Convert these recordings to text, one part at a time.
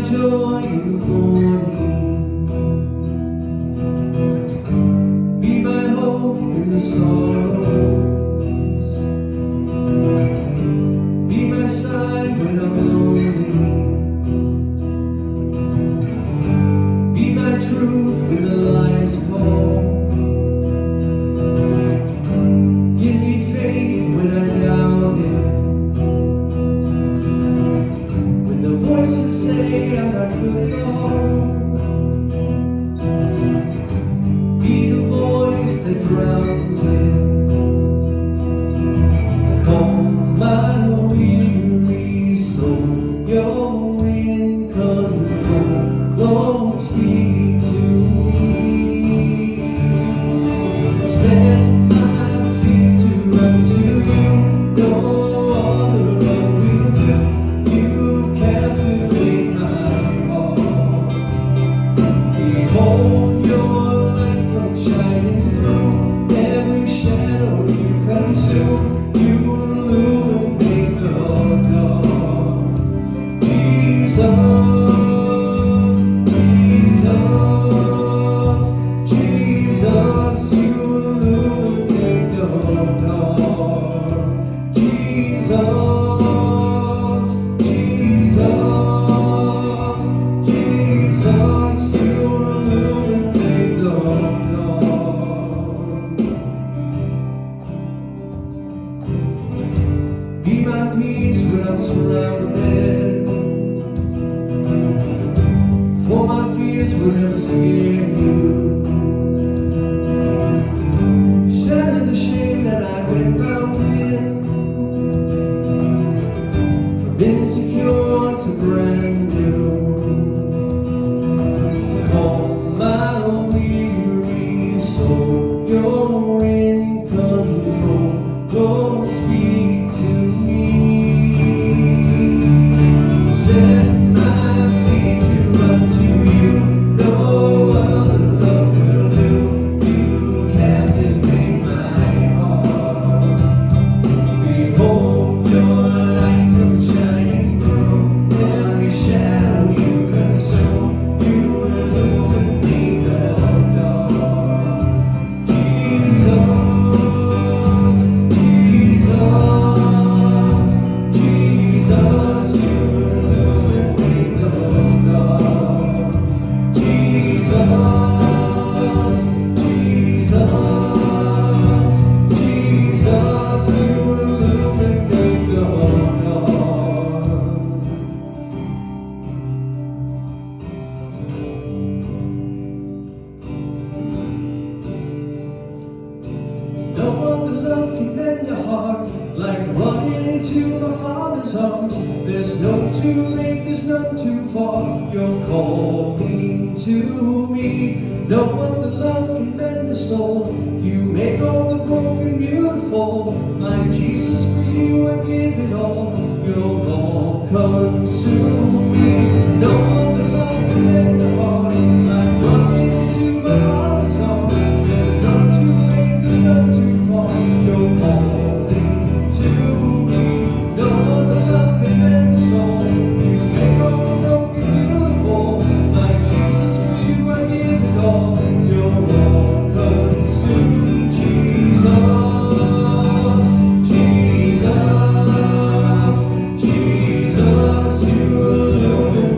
joy in the morning. Be my hope in the sorrows. Be my side when I'm lonely. Be my truth when the lies fall. Give me faith when I doubt it. When the voices say I'm not good at all. Be the voice that drowns it. Calm my weary soul. You're in control. Lord, speak to me. Set my feet to run to you. No other love will do. You captivate my heart. Behold your light come shining through. Every shadow you consume. You illuminate the dark. Jesus, Jesus, Jesus, you illuminate the dark. Jesus, Jesus, Jesus, you illuminate the dark. Be my peace when I'm surrounded. For my fears will never scare you. Shatter the shame that I've been bound in. From insecure to brand new. Calm my weary soul. You're in control. Lord, speak to me. Set my feet to run to you. No other love will do. You captivate my heart. Behold your light come shining through. Every shadow you consume. You illuminate the dark. Jesus, Jesus, Jesus, you illuminate the dark. Jesus, Jesus, Jesus, you illuminate the dark. No other love can mend a heart like running into my Father's arms. There's no too late, there's none too far. You're calling to me. No other love can mend a soul. You make all the broken beautiful. My Jesus, for you I give it all. You're all consuming. No other love can mend a heart like running into my Father's arms. There's none too late, there's none too far. You're calling to me. No other love can mend a soul. You make all the broken beautiful. My Jesus, for you I give it all. You're all consuming. Jesus, Jesus, Jesus, you illuminate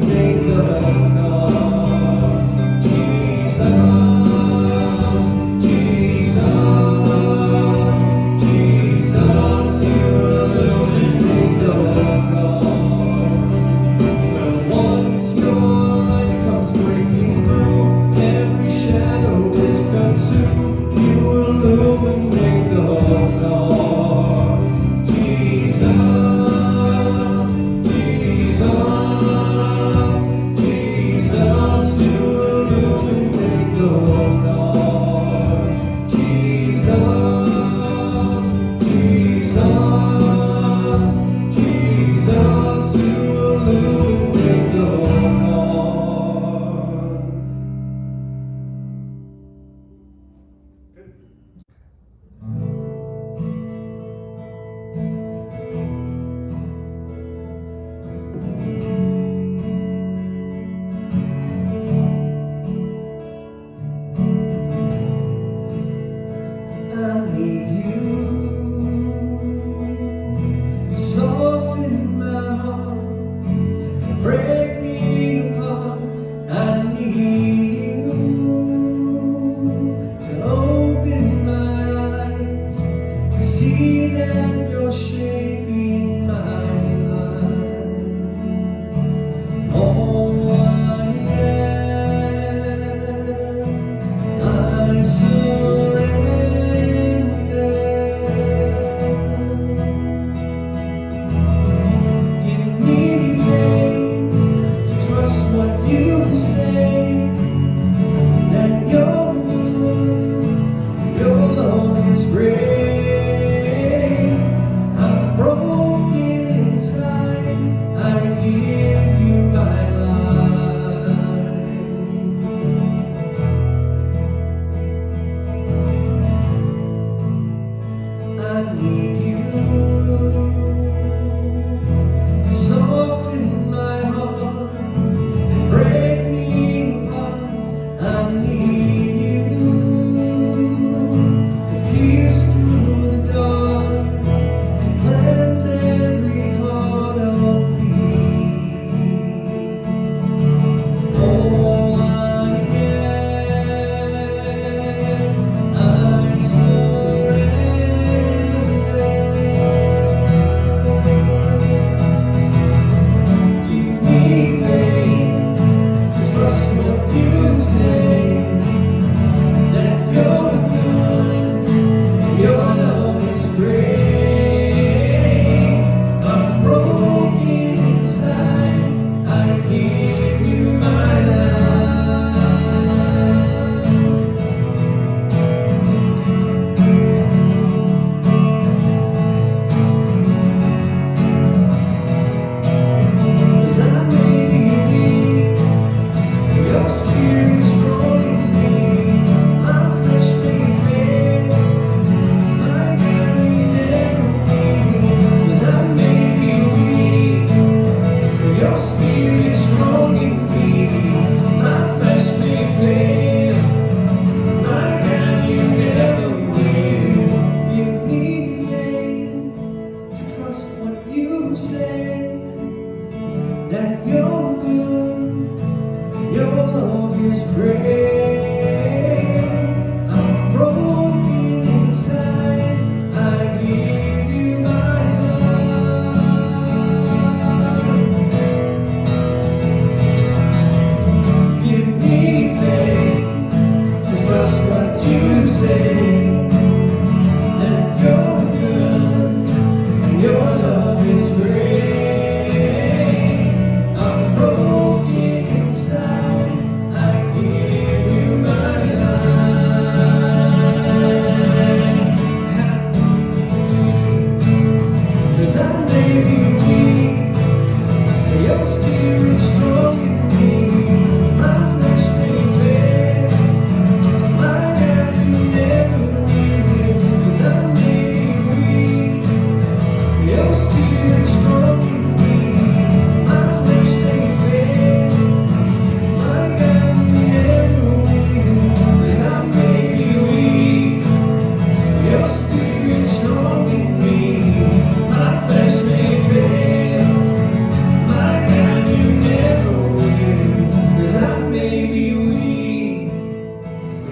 give you my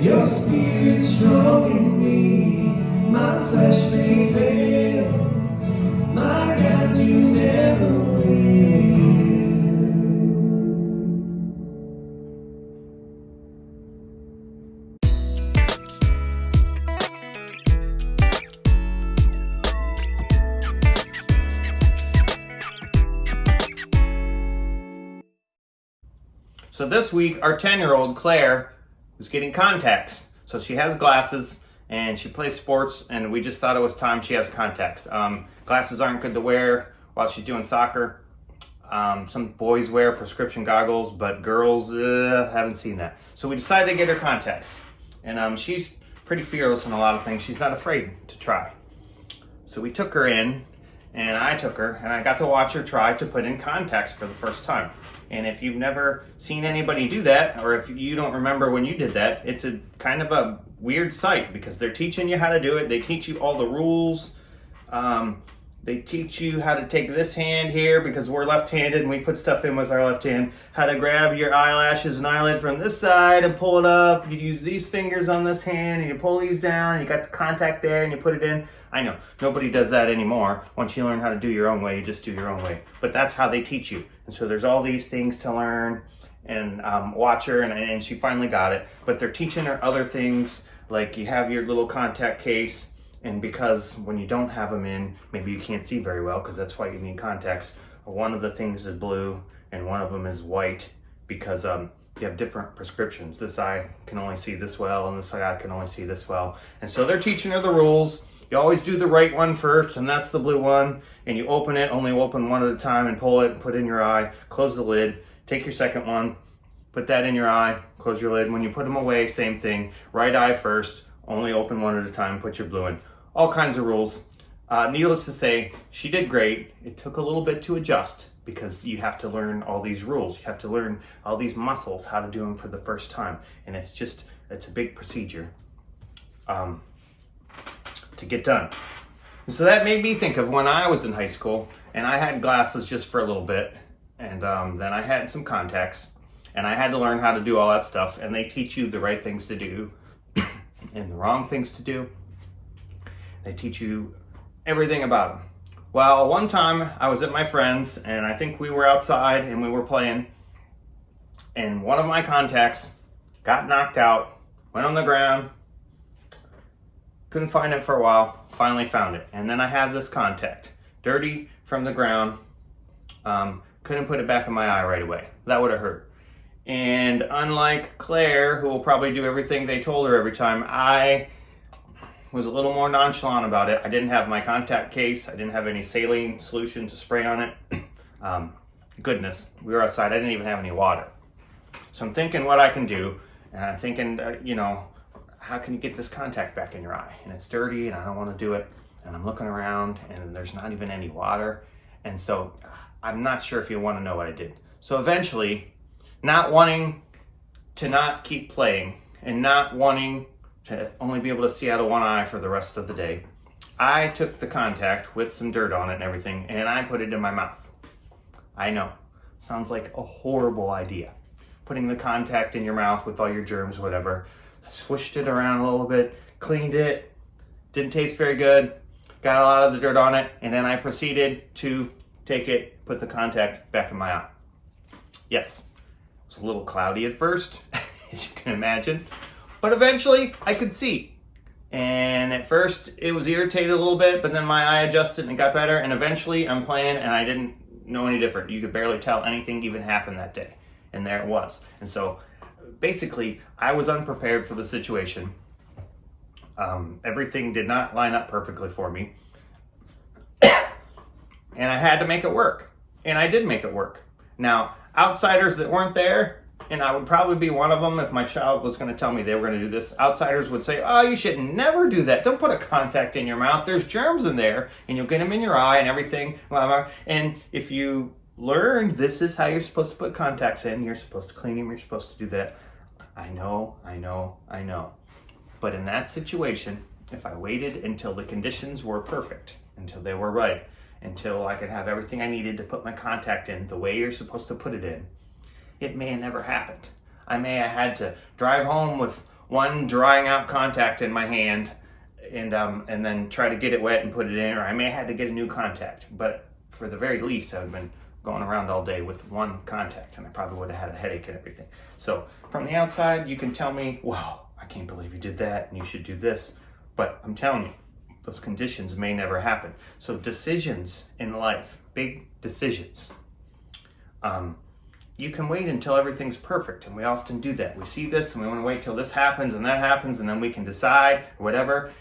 Your spirit strong in me, my flesh may fail, my God, you never will. So this week, our 10-year-old Claire was getting contacts. So she has glasses and she plays sports, and we just thought it was time she has contacts. Glasses aren't good to wear while she's doing soccer. Some boys wear prescription goggles, but girls haven't seen that. So we decided to get her contacts. And she's pretty fearless in a lot of things. She's not afraid to try. So we took her in, and I took her, and I got to watch her try to put in contacts for the first time. And if you've never seen anybody do that, or if you don't remember when you did that, it's a kind of a weird sight because they're teaching you how to do it. They teach you all the rules. They teach you how to take this hand here because we're left-handed and we put stuff in with our left hand. How to grab your eyelashes and eyelid from this side and pull it up. You use these fingers on this hand and you pull these down and you got the contact there and you put it in. I know, nobody does that anymore. Once you learn how to do your own way, you just do your own way. But that's how they teach you. And so there's all these things to learn, and watch her, and she finally got it. But they're teaching her other things, like you have your little contact case, and because when you don't have them in, maybe you can't see very well, because that's why you need contacts. One of the things is blue, and one of them is white, because you have different prescriptions. This eye can only see this well, and this eye can only see this well. And so they're teaching her the rules. You always do the right one first, and that's the blue one, and you open it, only open one at a time, and pull it, put it in your eye, close the lid, take your second one, put that in your eye, close your lid. When you put them away, same thing, right eye first, only open one at a time, put your blue in. All kinds of rules. Needless to say, she did great. It took a little bit to adjust because you have to learn all these rules. You have to learn all these muscles, how to do them for the first time, and it's a big procedure. To get done. And so that made me think of when I was in high school and I had glasses just for a little bit, and then I had some contacts, and I had to learn how to do all that stuff, and they teach you the right things to do and the wrong things to do. They teach you everything about them. Well, one time I was at my friend's, and I think we were outside and we were playing, and one of my contacts got knocked out, went on the ground. Couldn't find it for a while, finally found it. And then I have this contact, dirty from the ground. Couldn't Couldn't put it back in my eye right away. That would have hurt. And unlike Claire, who will probably do everything they told her every time, I was a little more nonchalant about it. I didn't have my contact case. I didn't have any saline solution to spray on it. Goodness, we were outside. I didn't even have any water. So I'm thinking what I can do. And I'm thinking, how can you get this contact back in your eye? And it's dirty and I don't want to do it. And I'm looking around and there's not even any water. And so I'm not sure if you want to know what I did. So eventually, not wanting to not keep playing and not wanting to only be able to see out of one eye for the rest of the day, I took the contact with some dirt on it and everything, and I put it in my mouth. I know, sounds like a horrible idea. Putting the contact in your mouth with all your germs, whatever. I swished it around a little bit, cleaned it, didn't taste very good, got a lot of the dirt on it, and then I proceeded to take it, put the contact back in my eye. Yes, it was a little cloudy at first, as you can imagine, but eventually I could see. And at first it was irritated a little bit, but then my eye adjusted and it got better, and eventually I'm playing and I didn't know any different. You could barely tell anything even happened that day. And there it was. And so basically I was unprepared for the situation. Everything did not line up perfectly for me. And I had to make it work. And I did make it work. Now, outsiders that weren't there, and I would probably be one of them if my child was going to tell me they were going to do this, outsiders would say, oh, you should never do that. Don't put a contact in your mouth. There's germs in there, and you'll get them in your eye and everything. And if you learned this is how you're supposed to put contacts in, you're supposed to clean them, you're supposed to do that. I know. But in that situation, if I waited until the conditions were perfect, until they were right, until I could have everything I needed to put my contact in the way you're supposed to put it in, it may have never happened. I may have had to drive home with one drying out contact in my hand and then try to get it wet and put it in, or I may have had to get a new contact. But for the very least, I've been going around all day with one contact, and I probably would have had a headache and everything. So from the outside, you can tell me, wow, I can't believe you did that, and you should do this. But I'm telling you, those conditions may never happen. So decisions in life, big decisions, you can wait until everything's perfect, and we often do that. We see this, and we want to wait till this happens and that happens, and then we can decide, or whatever,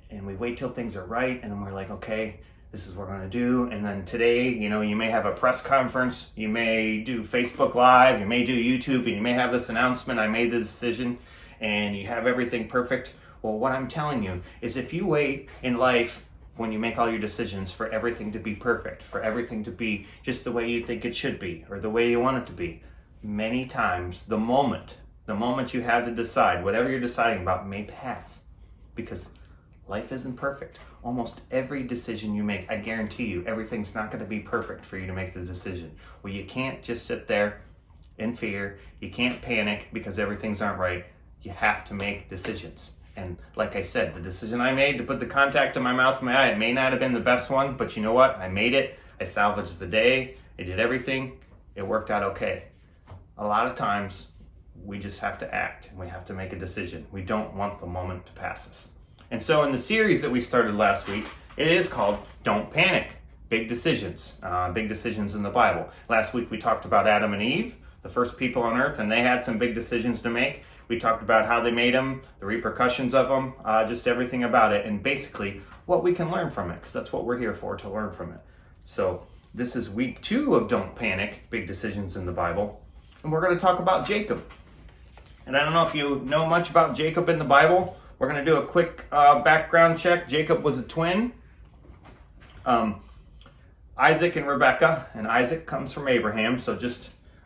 and we wait till things are right, and then we're like, okay, this is what we're going to do. And then today, you may have a press conference, you may do Facebook Live, you may do YouTube, and you may have this announcement, I made the decision, and you have everything perfect. Well, what I'm telling you is if you wait in life when you make all your decisions for everything to be perfect, for everything to be just the way you think it should be, or the way you want it to be, many times the moment you have to decide, whatever you're deciding about may pass, because life isn't perfect. Almost every decision you make, I guarantee you, everything's not going to be perfect for you to make the decision. Well, you can't just sit there in fear. You can't panic because everything's not right. You have to make decisions. And like I said, the decision I made to put the contact in my mouth and my eye, it may not have been the best one, but you know what? I made it. I salvaged the day. I did everything. It worked out okay. A lot of times, we just have to act and we have to make a decision. We don't want the moment to pass us. And so in the series that we started last week, it is called Don't Panic, Big Decisions in the Bible. Last week we talked about Adam and Eve, the first people on earth, and they had some big decisions to make. We talked about how they made them, the repercussions of them, just everything about it, and basically what we can learn from it, because that's what we're here for, to learn from it. So this is week 2 of Don't Panic, Big Decisions in the Bible, and we're going to talk about Jacob. And I don't know if you know much about Jacob in the Bible. We're going to do a quick background check. Jacob was a twin, Isaac and Rebekah, and Isaac comes from Abraham, so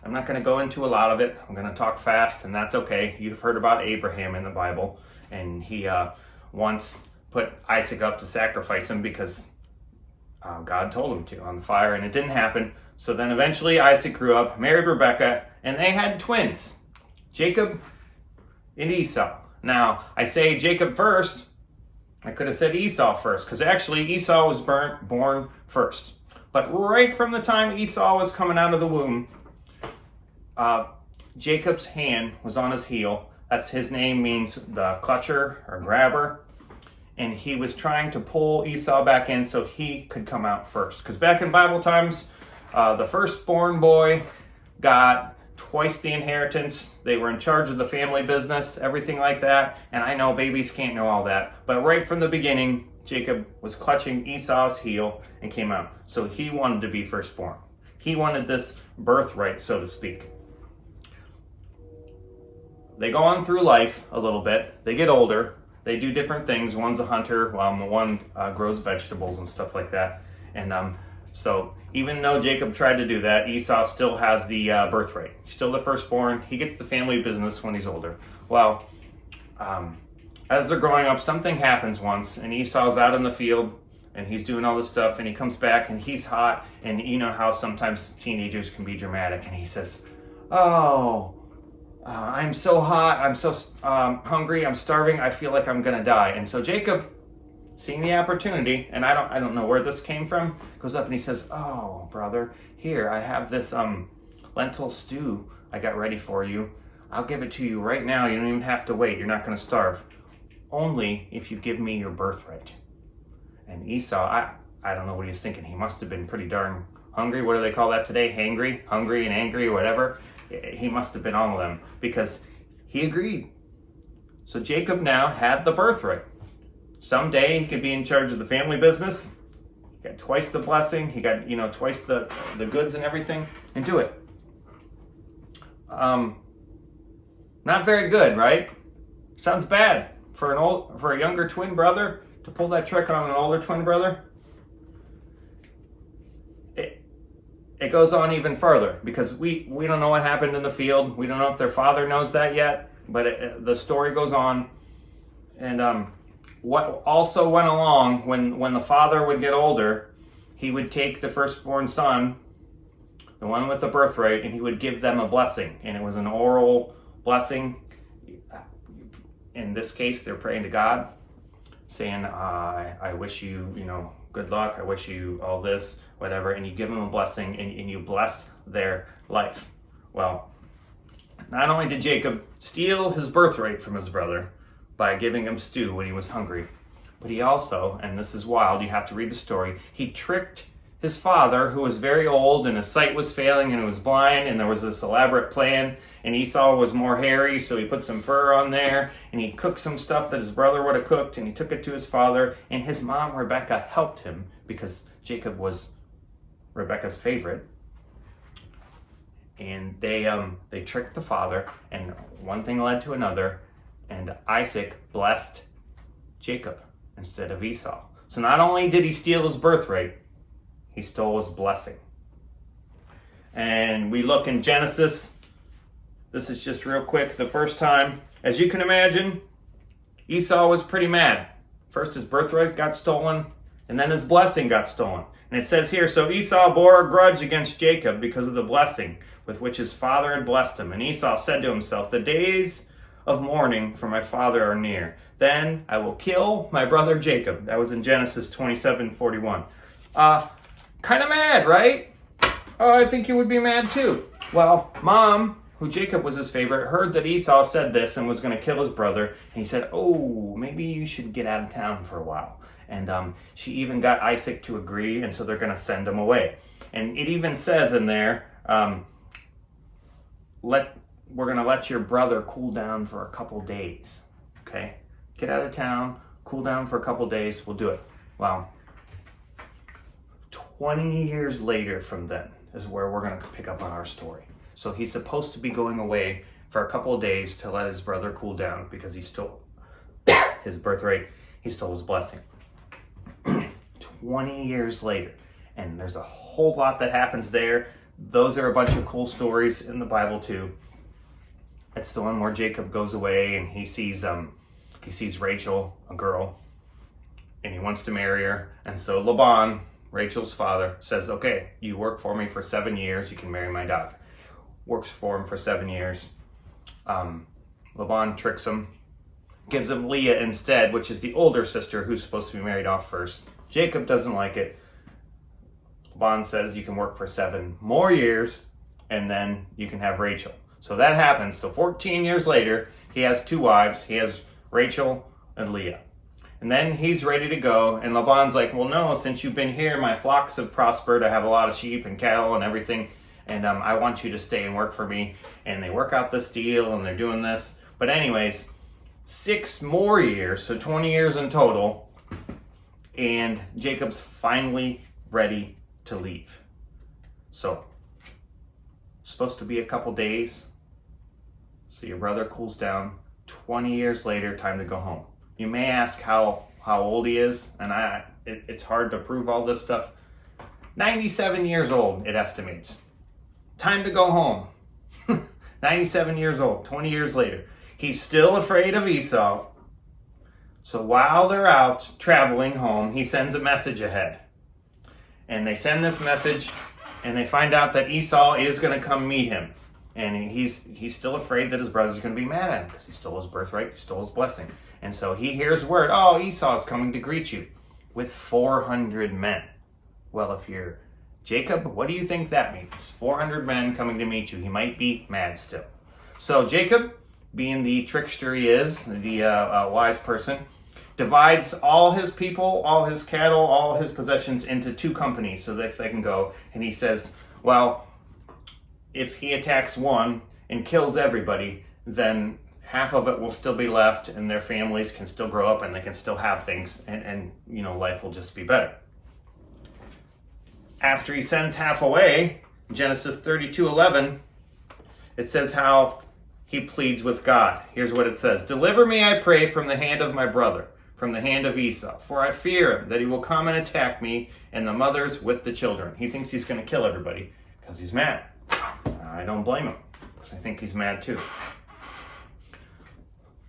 I'm not going to go into a lot of it. I'm going to talk fast, and that's okay. You've heard about Abraham in the Bible, and he once put Isaac up to sacrifice him because God told him to on the fire, and it didn't happen. So then eventually Isaac grew up, married Rebekah, and they had twins, Jacob and Esau. Now, I say Jacob first. I could have said Esau first, because actually Esau was born first. But right from the time Esau was coming out of the womb, Jacob's hand was on his heel. That's his name, means the clutcher or grabber. And he was trying to pull Esau back in so he could come out first. Because back in Bible times, The firstborn boy got twice the inheritance. They were in charge of the family business, everything like that. And I know babies can't know all that. But right from the beginning, Jacob was clutching Esau's heel and came out. So he wanted to be firstborn. He wanted this birthright, so to speak. They go on through life a little bit. They get older. They do different things. One's a hunter, while one grows vegetables and stuff like that. And so even though Jacob tried to do that, Esau still has the birthright. He's still the firstborn. He gets the family business when he's older. Well, as they're growing up, something happens once, and Esau's out in the field, and he's doing all this stuff, and he comes back, and he's hot, and you know how sometimes teenagers can be dramatic, and he says, "Oh, I'm so hot, I'm so hungry, I'm starving, I feel like I'm gonna die." And so Jacob, seeing the opportunity, and I don't know where this came from, goes up and he says, "Oh, brother, here, I have this lentil stew I got ready for you. I'll give it to you right now. You don't even have to wait. You're not going to starve. Only if you give me your birthright." And Esau, I don't know what he was thinking. He must have been pretty darn hungry. What do they call that today? Hangry? Hungry and angry or whatever. He must have been all of them because he agreed. So Jacob now had the birthright. Someday he could be in charge of the family business. He got twice the blessing. He got, twice the goods and everything, and do it. Not very good, right? Sounds bad for a younger twin brother to pull that trick on an older twin brother. It goes on even further because we don't know what happened in the field. We don't know if their father knows that yet, but the story goes on. And what also went along when the father would get older, he would take the firstborn son, the one with the birthright, and he would give them a blessing. And it was an oral blessing. In this case, they're praying to God, saying, I wish you, good luck. I wish you all this, whatever. And you give them a blessing and you bless their life. Well, not only did Jacob steal his birthright from his brother by giving him stew when he was hungry, but he also, and this is wild, you have to read the story, he tricked his father, who was very old and his sight was failing and he was blind, and there was this elaborate plan, and Esau was more hairy, so he put some fur on there, and he cooked some stuff that his brother would have cooked, and he took it to his father, and his mom, Rebecca, helped him because Jacob was Rebecca's favorite. And they tricked the father, and one thing led to another, and Isaac blessed Jacob instead of Esau. So not only did he steal his birthright, he stole his blessing. And we look in Genesis. This is just real quick. The first time, as you can imagine, Esau was pretty mad. First his birthright got stolen, and then his blessing got stolen. And it says here, so Esau bore a grudge against Jacob because of the blessing with which his father had blessed him. And Esau said to himself, the days of mourning for my father are near. Then I will kill my brother Jacob. That was in Genesis 27:41. Kind of mad, right? Oh, I think you would be mad too. Well, Mom, who Jacob was his favorite, heard that Esau said this and was going to kill his brother. And he said, oh, maybe you should get out of town for a while. And she even got Isaac to agree, and so they're going to send him away. And it even says in there, we're going to let your brother cool down for a couple days. Okay? Get out of town, cool down for a couple days, we'll do it. Wow. 20 years later from then is where we're going to pick up on our story. So he's supposed to be going away for a couple of days to let his brother cool down because he stole his birthright, he stole his blessing. 20 years later, and there's a whole lot that happens there. Those are a bunch of cool stories in the Bible too. It's the one where Jacob goes away and he sees Rachel, a girl, and he wants to marry her. And so Laban, Rachel's father, says, okay, you work for me for 7 years, you can marry my daughter. Works for him for 7 years. Laban tricks him, gives him Leah instead, which is the older sister who's supposed to be married off first. Jacob doesn't like it. Laban says you can work for 7 more years and then you can have Rachel. So that happens. So 14 years later, he has 2 wives. He has Rachel and Leah. And then he's ready to go. And Laban's like, well, no, since you've been here, my flocks have prospered. I have a lot of sheep and cattle and everything. And I want you to stay and work for me. And they work out this deal and they're doing this. But anyways, 6 more years, so 20 years in total. And Jacob's finally ready to leave. So, supposed to be a couple days. So your brother cools down. 20 years later, time to go home. You may ask how old he is, and it's hard to prove all this stuff. 97 years old, it estimates. Time to go home. 97 years old, 20 years later. He's still afraid of Esau. So while they're out traveling home, he sends a message ahead. And they send this message, and they find out that Esau is going to come meet him. And he's still afraid that his brother's going to be mad at him because he stole his birthright, he stole his blessing. And so he hears word, oh, Esau's coming to greet you with 400 men. Well, if you're Jacob, what do you think that means? 400 men coming to meet you. He might be mad still. So Jacob, being the trickster he is, the wise person, divides all his people, all his cattle, all his possessions into 2 companies so that they can go. And he says, well, if he attacks one and kills everybody, then half of it will still be left and their families can still grow up and they can still have things and life will just be better. After he sends half away, Genesis 32:11, it says how he pleads with God. Here's what it says. Deliver me, I pray, from the hand of my brother, from the hand of Esau, for I fear him that he will come and attack me and the mothers with the children. He thinks he's going to kill everybody because he's mad. I don't blame him, because I think he's mad too.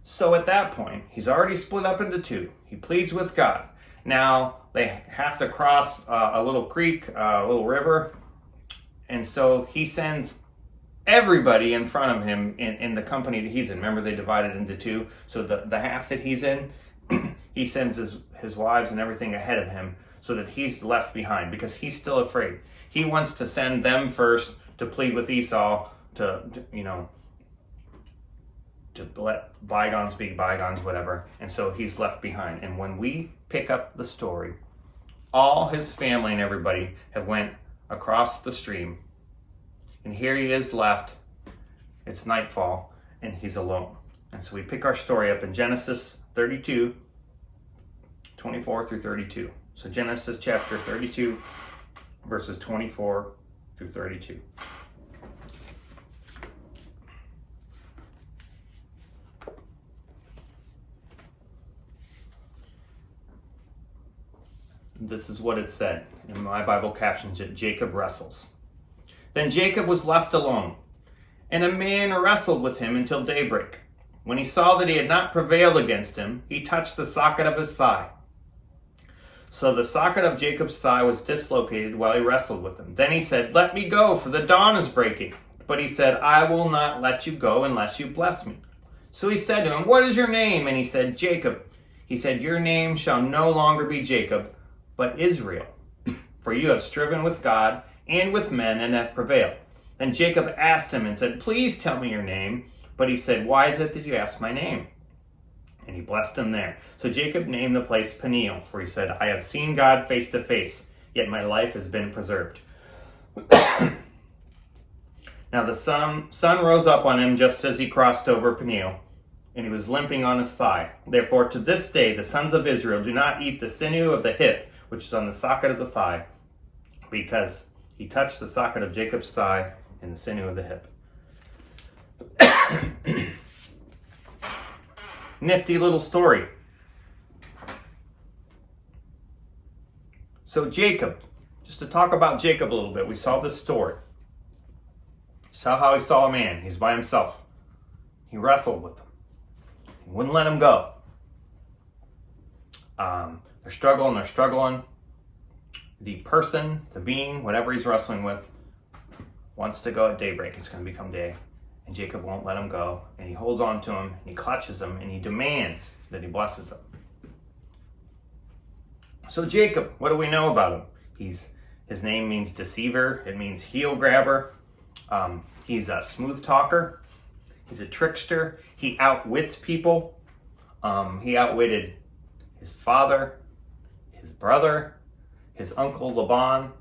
So at that point, he's already split up into 2. He pleads with God. Now, they have to cross a little creek, a little river, and so he sends everybody in front of him in the company that he's in. Remember, they divided into 2, so the half that he's in, he sends his wives and everything ahead of him so that he's left behind, because he's still afraid. He wants to send them first to plead with Esau to let bygones be bygones, whatever. And so he's left behind. And when we pick up the story, all his family and everybody have went across the stream. And here he is left. It's nightfall, and he's alone. And so we pick our story up in Genesis 32, 24 through 32. So Genesis chapter 32, verses 24 through 32. This is what it said. In my Bible captions it, Jacob wrestles. Then Jacob was left alone, and a man wrestled with him until daybreak. When he saw that he had not prevailed against him, he touched the socket of his thigh. So the socket of Jacob's thigh was dislocated while he wrestled with him. Then he said, let me go, for the dawn is breaking. But he said, I will not let you go unless you bless me. So he said to him, what is your name? And he said, Jacob. He said, your name shall no longer be Jacob, but Israel. For you have striven with God and with men and have prevailed. Then Jacob asked him and said, please tell me your name. But he said, why is it that you ask my name? And he blessed him there. So Jacob named the place Peniel, for he said, I have seen God face to face, yet my life has been preserved. Now the sun rose up on him just as he crossed over Peniel, and he was limping on his thigh. Therefore to this day the sons of Israel do not eat the sinew of the hip, which is on the socket of the thigh, because he touched the socket of Jacob's thigh and the sinew of the hip. Nifty little story. So Jacob, just to talk about Jacob a little bit, we saw this story. Saw how he saw a man. He's by himself. He wrestled with him. He wouldn't let him go. They're struggling. The person, the being, whatever he's wrestling with, wants to go at daybreak. It's going to become day. And Jacob won't let him go. And he holds on to him, and he clutches him, and he demands that he blesses him. So Jacob, what do we know about him? His name means deceiver. It means heel grabber. He's a smooth talker. He's a trickster. He outwits people. He outwitted his father, his brother, his uncle Laban.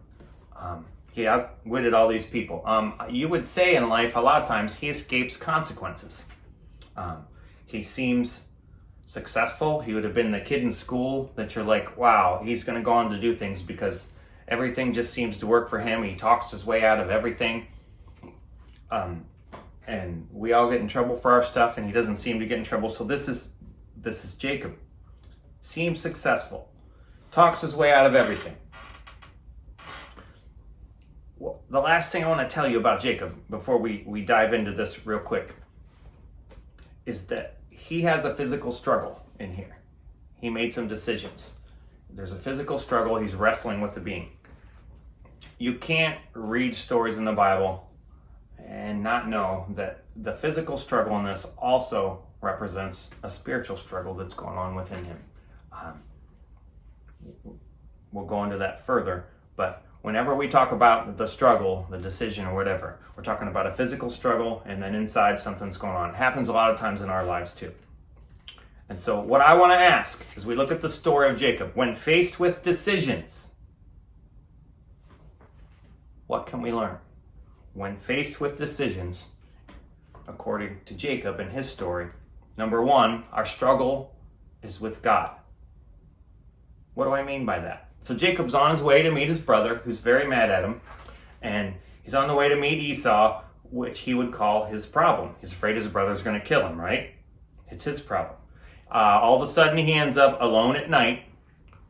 He outwitted all these people. You would say in life, a lot of times, he escapes consequences. He seems successful. He would have been the kid in school that you're like, wow, he's going to go on to do things because everything just seems to work for him. He talks his way out of everything. And we all get in trouble for our stuff, and he doesn't seem to get in trouble. So this is Jacob. Seems successful. Talks his way out of everything. Well, the last thing I want to tell you about Jacob before we dive into this real quick is that he has a physical struggle in here. He made some decisions. There's a physical struggle. He's wrestling with the being. You can't read stories in the Bible and not know that the physical struggle in this also represents a spiritual struggle that's going on within him. We'll go into that further, but whenever we talk about the struggle, the decision, or whatever, we're talking about a physical struggle, and then inside something's going on. It happens a lot of times in our lives too. And so what I want to ask as we look at the story of Jacob, when faced with decisions, what can we learn? When faced with decisions, according to Jacob and his story, number one, our struggle is with God. What do I mean by that? So Jacob's on his way to meet his brother, who's very mad at him, and he's on the way to meet Esau, which he would call his problem. He's afraid his brother's going to kill him, right? It's his problem. All of a sudden, he ends up alone at night,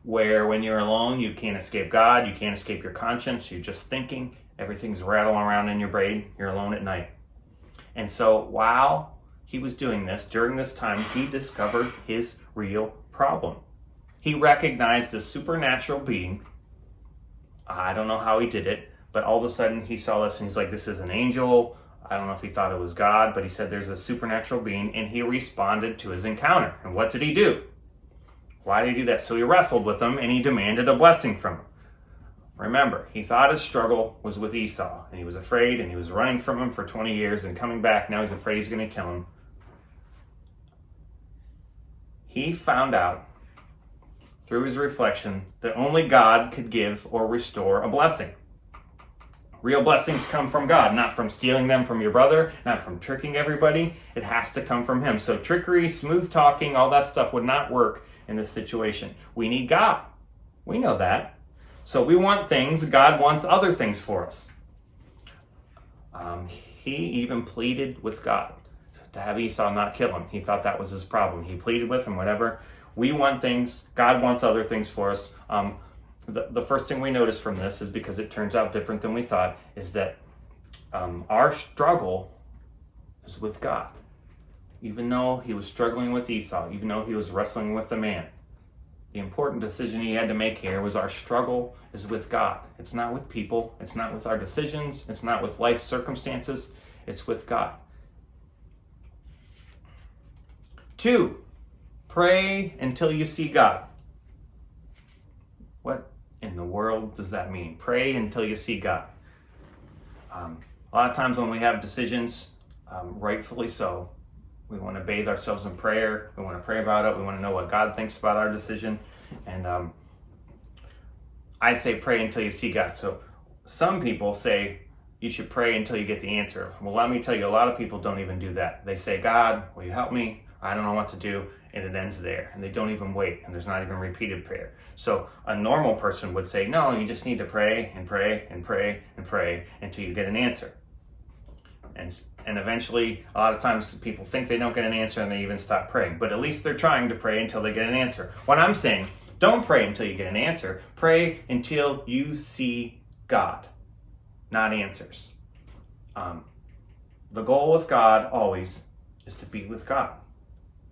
where when you're alone, you can't escape God, you can't escape your conscience, you're just thinking, everything's rattling around in your brain, you're alone at night. And so while he was doing this, during this time, he discovered his real problem. He recognized a supernatural being. I don't know how he did it, but all of a sudden he saw this and he's like, this is an angel. I don't know if he thought it was God, but he said there's a supernatural being, and he responded to his encounter. And what did he do? Why did he do that? So he wrestled with him and he demanded a blessing from him. Remember, he thought his struggle was with Esau, and he was afraid, and he was running from him for 20 years and coming back. Now he's afraid he's going to kill him. He found out through his reflection that only God could give or restore a blessing. Real blessings come from God, not from stealing them from your brother, not from tricking everybody. It has to come from him. So trickery, smooth talking, all that stuff would not work in this situation. We need God. We know that. So we want things. God wants other things for us. He even pleaded with God to have Esau not kill him. He thought that was his problem. He pleaded with him, whatever. We want things. God wants other things for us. The first thing we notice from this is, because it turns out different than we thought, is that our struggle is with God. Even though he was struggling with Esau, even though he was wrestling with the man, the important decision he had to make here was our struggle is with God. It's not with people. It's not with our decisions. It's not with life circumstances. It's with God. 2, pray until you see God. What in the world does that mean? Pray until you see God. A lot of times when we have decisions, rightfully so, we want to bathe ourselves in prayer. We want to pray about it. We want to know what God thinks about our decision. And I say pray until you see God. So some people say you should pray until you get the answer. Well, let me tell you, a lot of people don't even do that. They say, God, will you help me? I don't know what to do. And it ends there. And they don't even wait. And there's not even repeated prayer. So a normal person would say, no, you just need to pray and pray and pray and pray until you get an answer. And eventually, a lot of times people think they don't get an answer and they even stop praying. But at least they're trying to pray until they get an answer. What I'm saying, don't pray until you get an answer. Pray until you see God, not answers. The goal with God always is to be with God.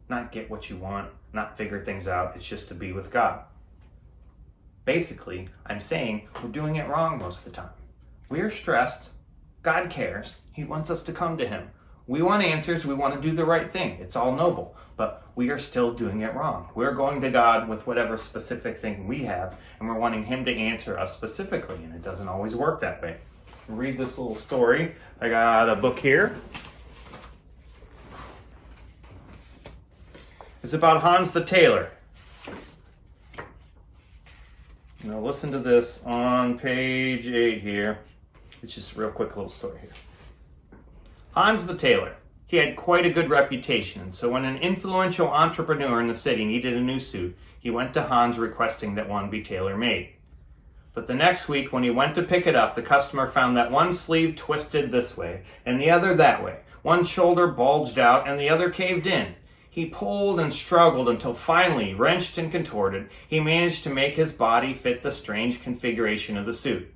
Not get what you want, not figure things out. It's just to be with God. Basically, I'm saying we're doing it wrong most of the time. We're stressed. God cares. He wants us to come to him. We want answers. We want to do the right thing. It's all noble, but we are still doing it wrong. We're going to God with whatever specific thing we have, and we're wanting him to answer us specifically, and it doesn't always work that way. Read this little story. I got a book here. It's about Hans the Tailor. Now listen to this on page 8 here. It's just a real quick little story here. Hans the tailor. He had quite a good reputation, so when an influential entrepreneur in the city needed a new suit, he went to Hans requesting that one be tailor-made. But the next week, when he went to pick it up, the customer found that one sleeve twisted this way and the other that way. One shoulder bulged out and the other caved in. He pulled and struggled until finally, wrenched and contorted, he managed to make his body fit the strange configuration of the suit.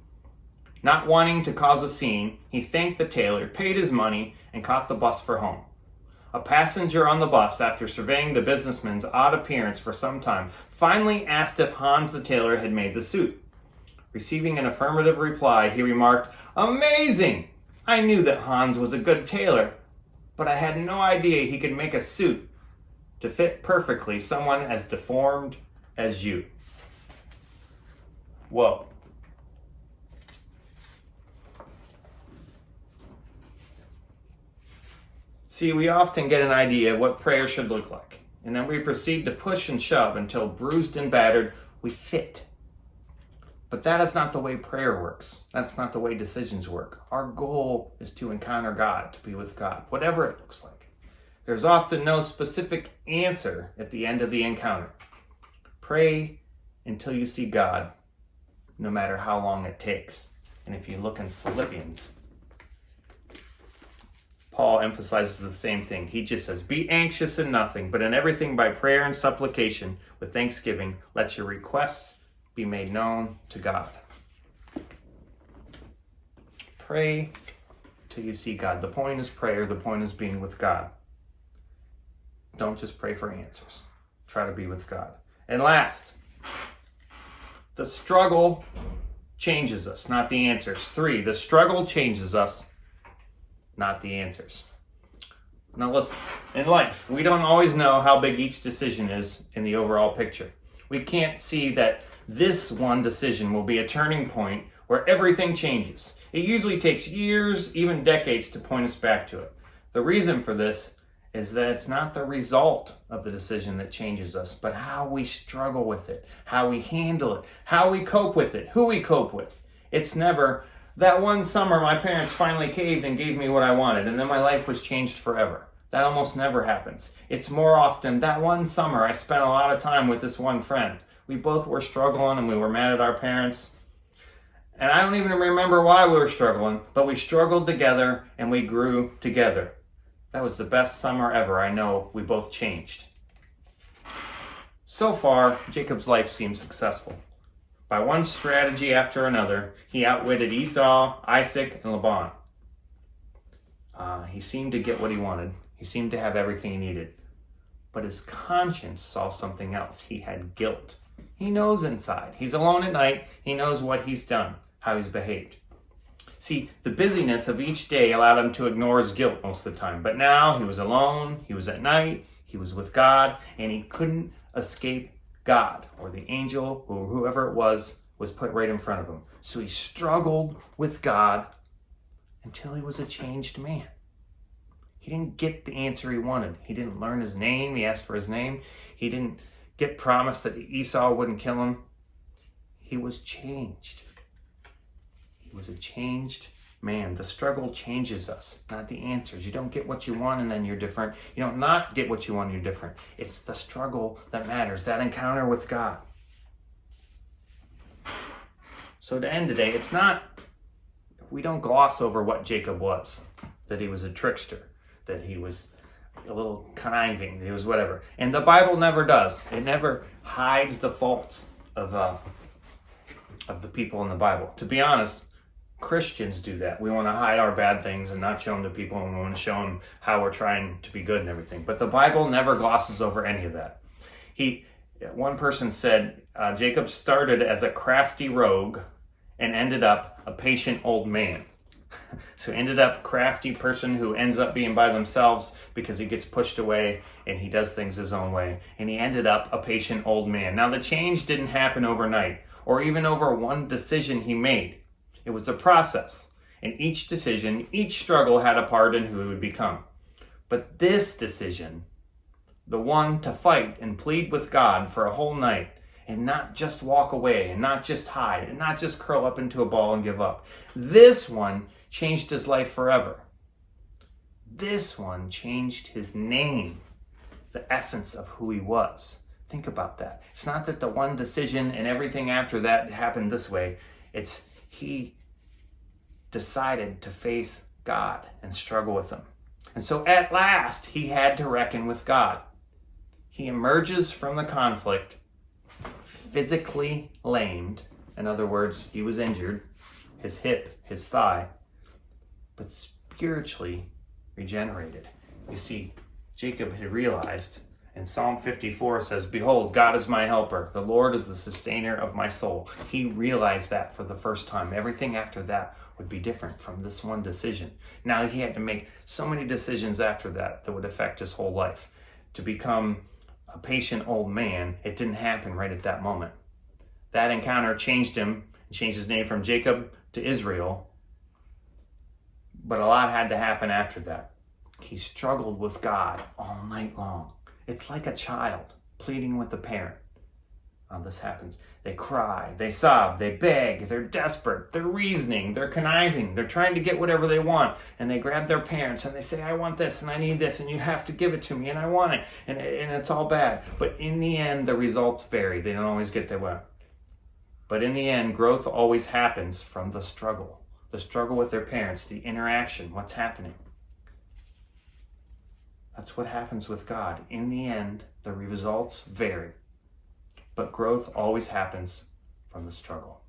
Not wanting to cause a scene, he thanked the tailor, paid his money, and caught the bus for home. A passenger on the bus, after surveying the businessman's odd appearance for some time, finally asked if Hans the tailor had made the suit. Receiving an affirmative reply, he remarked, "Amazing! I knew that Hans was a good tailor, but I had no idea he could make a suit to fit perfectly someone as deformed as you." Whoa. See, we often get an idea of what prayer should look like, and then we proceed to push and shove until, bruised and battered, we fit. But that is not the way prayer works. That's not the way decisions work. Our goal is to encounter God, to be with God, whatever it looks like. There's often no specific answer at the end of the encounter. Pray until you see God, no matter how long it takes. And if you look in Philippians, Paul emphasizes the same thing. He just says, "Be anxious in nothing, but in everything by prayer and supplication, with thanksgiving, let your requests be made known to God." Pray till you see God. The point is prayer. The point is being with God. Don't just pray for answers. Try to be with God. And last, the struggle changes us, not the answers. 3, the struggle changes us, not the answers. Now listen, in life, we don't always know how big each decision is in the overall picture. We can't see that this one decision will be a turning point where everything changes. It usually takes years, even decades, to point us back to it. The reason for this is that it's not the result of the decision that changes us, but how we struggle with it, how we handle it, how we cope with it, who we cope with. It's never, "That one summer my parents finally caved and gave me what I wanted, and then my life was changed forever." That almost never happens. It's more often, "That one summer I spent a lot of time with this one friend. We both were struggling and we were mad at our parents. And I don't even remember why we were struggling, but we struggled together and we grew together. That was the best summer ever. I know we both changed." So far, Jacob's life seems successful. By one strategy after another, he outwitted Esau, Isaac, and Laban. He seemed to get what he wanted. He seemed to have everything he needed. But his conscience saw something else. He had guilt. He knows inside. He's alone at night. He knows what he's done, how he's behaved. See, the busyness of each day allowed him to ignore his guilt most of the time. But now he was alone, he was at night, he was with God, and he couldn't escape God, or the angel, or whoever it was put right in front of him. So he struggled with God until he was a changed man. He didn't get the answer he wanted. He didn't learn his name. He asked for his name. He didn't get promised that Esau wouldn't kill him. He was changed. He was a changed man. The struggle changes us, not the answers. You don't get what you want and then you're different. You don't not get what you want and you're different. It's the struggle that matters, that encounter with God. So to end today, we don't gloss over what Jacob was, that he was a trickster, that he was a little conniving, he was whatever. And the Bible never does. It never hides the faults of the people in the Bible. To be honest, Christians do that. We want to hide our bad things and not show them to people, and we want to show them how we're trying to be good and everything. But the Bible never glosses over any of that. One person said, Jacob started as a crafty rogue and ended up a patient old man. So ended up crafty person who ends up being by themselves because he gets pushed away and he does things his own way. And he ended up a patient old man. Now the change didn't happen overnight or even over one decision he made. It was a process. And each decision, each struggle had a part in who he would become. But this decision, the one to fight and plead with God for a whole night and not just walk away and not just hide and not just curl up into a ball and give up. This one changed his life forever. This one changed his name, the essence of who he was. Think about that. It's not that the one decision and everything after that happened this way. It's he decided to face God and struggle with him. And so at last, he had to reckon with God. He emerges from the conflict physically lamed. In other words, he was injured, his hip, his thigh, but spiritually regenerated. You see, Jacob had realized, and Psalm 54 says, "Behold, God is my helper. The Lord is the sustainer of my soul." He realized that for the first time. Everything after that would be different from this one decision. Now he had to make so many decisions after that that would affect his whole life. To become a patient old man, it didn't happen right at that moment. That encounter changed him, changed his name from Jacob to Israel, but a lot had to happen after that. He struggled with God all night long. It's like a child pleading with a parent. This happens. They cry, they sob, they beg, they're desperate, they're reasoning, they're conniving, they're trying to get whatever they want, and they grab their parents and they say, "I want this and I need this and you have to give it to me and I want it," and it's all bad. But in the end, the results vary. They don't always get their way. But in the end, growth always happens from the struggle with their parents, the interaction, what's happening. That's what happens with God. In the end, the results vary. But growth always happens from the struggle.